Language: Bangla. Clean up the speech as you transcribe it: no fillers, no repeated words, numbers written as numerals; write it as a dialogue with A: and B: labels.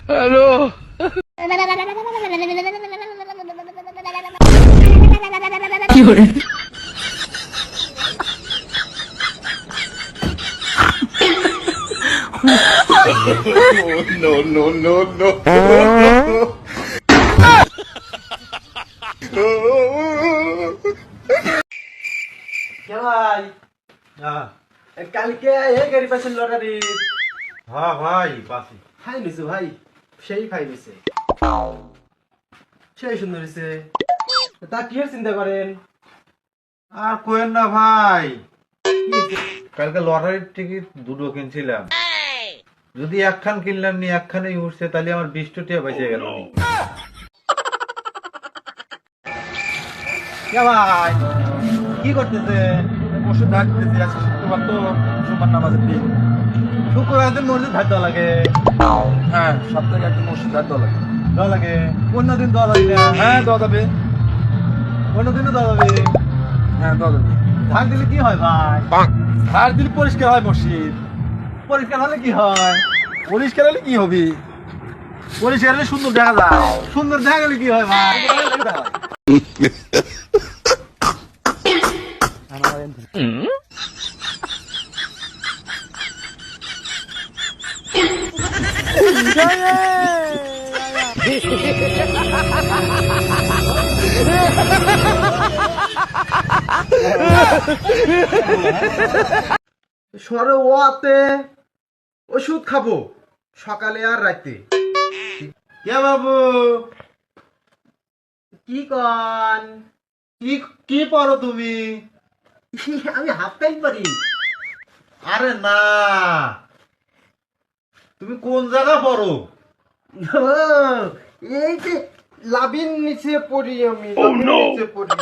A: Hello no.
B: ভাই কালকে গাড়ি পাইছেন লটারি?
C: হ্যাঁ ভাই বাসি
B: খাই নিছে ভাই, সেই খাই নিছে, সেই সুন্দর হয়েছে। তা কি চিন্তা করেন?
C: আর কোয়েন না ভাই, কালকে লটারির টিকিট দুটো কিনছিলাম, যদি একখান কিনলাম নি একখানেই উঠছে তাহলে আমার 20 টাকা বেঁচে গেল।
B: ভাই কি করতেছে? ওষুধ ধারতেছি, আজকে শুক্রবার তো, সোমবার নামাজের দিন। শুক্রবার দিন মসজিদ ধার দেওয়া লাগে। হ্যাঁ, সপ্তাহে একদিন মসজিদ ধার দেওয়া লাগে। দেওয়া লাগে? অন্য দিন দেওয়া লাগে না? হ্যাঁ দেওয়া যাবে, অন্য দিনও দেওয়া যাবে। হ্যাঁ দেওয়া যাবে। ধার দিলে কি হয় ভাই? ধার দিলে পরিষ্কার হয় মসজিদ। পরিষ্কার হলে কি হয়? পরিষ্কার হলে কি হবে? পরিষ্কার হলে সুন্দর দেখা যায়। সুন্দর দেখা গেলে কি হয় ভাই? সরে ওয়াতে ওষুধ খাবো সকালে আর রাতে।
C: কে বাবু,
B: কি কন?
C: কি কি পড়ো তুমি?
B: আমি হাফ প্যান্ট পরি।
C: আরে না, তুমি কোন জায়গা পড়ো?
B: এই যে লাবিন নিচে পড়ি আমি, লাবিন নিচে পড়ি।